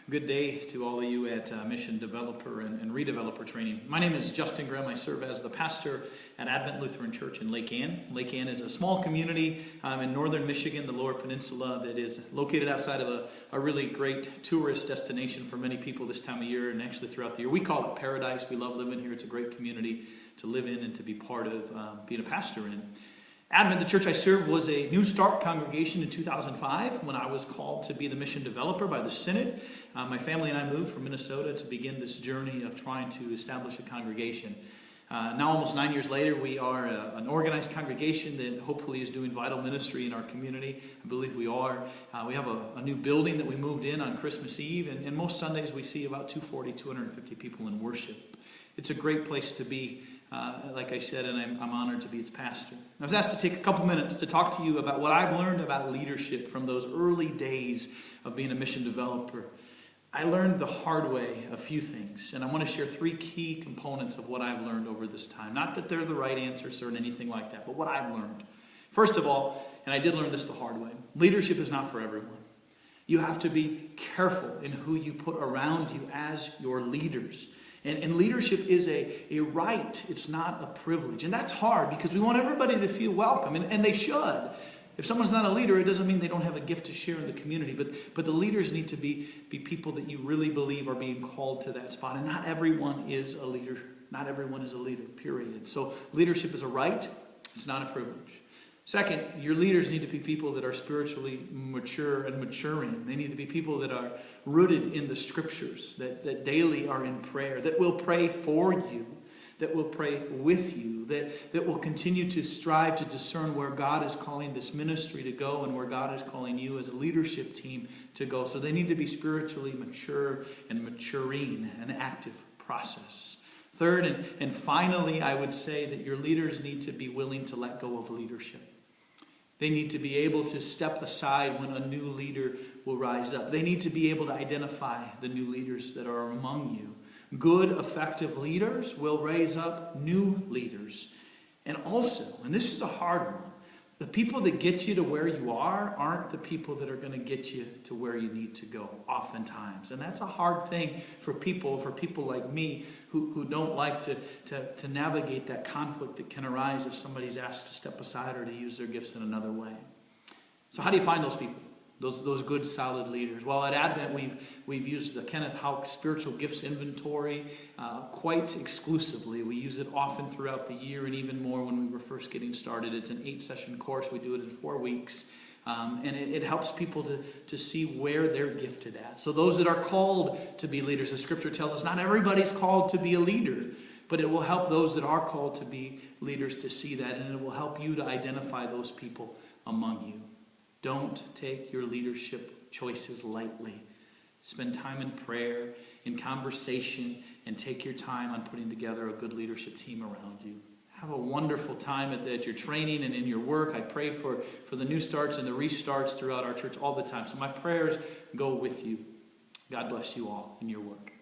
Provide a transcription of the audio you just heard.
Good day to all of you at Mission Developer and Redeveloper Training. My name is Justin Grimm. I serve as the pastor at Advent Lutheran Church in Lake Ann. Lake Ann is a small community in northern Michigan, the Lower Peninsula, that is located outside of a really great tourist destination for many people this time of year and actually throughout the year. We call it paradise. We love living here. It's a great community to live in and to be part of being a pastor in. Advent, the church I served, was a New Start congregation in 2005 when I was called to be the mission developer by the Synod. My family and I moved from Minnesota to begin this journey of trying to establish a congregation. Now, almost 9 years later, we are an organized congregation that hopefully is doing vital ministry in our community. I believe we are. We have a new building that we moved in on Christmas Eve, and most Sundays we see about 250 people in worship. It's a great place to be. Like I said, and I'm honored to be its pastor. I was asked to take a couple minutes to talk to you about what I've learned about leadership from those early days of being a mission developer. I learned the hard way a few things, and I want to share three key components of what I've learned over this time. Not that they're the right answers or anything like that, but what I've learned. First of all, and I did learn this the hard way, leadership is not for everyone. You have to be careful in who you put around you as your leaders. And leadership is a right. It's not a privilege. And that's hard because we want everybody to feel welcome, and they should. If someone's not a leader, it doesn't mean they don't have a gift to share in the community. But the leaders need to be people that you really believe are being called to that spot. And not everyone is a leader. Not everyone is a leader, period. So leadership is a right. It's not a privilege. Second, your leaders need to be people that are spiritually mature and maturing. They need to be people that are rooted in the scriptures, that daily are in prayer, that will pray for you, that will pray with you, that will continue to strive to discern where God is calling this ministry to go and where God is calling you as a leadership team to go. So they need to be spiritually mature and maturing, an active process. Third, and finally, I would say that your leaders need to be willing to let go of leadership. They need to be able to step aside when a new leader will rise up. They need to be able to identify the new leaders that are among you. Good, effective leaders will raise up new leaders. And also, and this is a hard one, the people that get you to where you are aren't the people that are going to get you to where you need to go, oftentimes. And that's a hard thing for people like me who don't like to navigate that conflict that can arise if somebody's asked to step aside or to use their gifts in another way. So how do you find those people? Those good, solid leaders. Well, at Advent, we've used the Kenneth Houck Spiritual Gifts Inventory quite exclusively. We use it often throughout the year and even more when we were first getting started. It's an 8-session course. We do it in 4 weeks. And it helps people to see where they're gifted at. So those that are called to be leaders, as Scripture tells us, not everybody's called to be a leader. But it will help those that are called to be leaders to see that. And it will help you to identify those people among you. Don't take your leadership choices lightly. Spend time in prayer, in conversation, and take your time on putting together a good leadership team around you. Have a wonderful time at your training and in your work. I pray for the new starts and the restarts throughout our church all the time. So my prayers go with you. God bless you all in your work.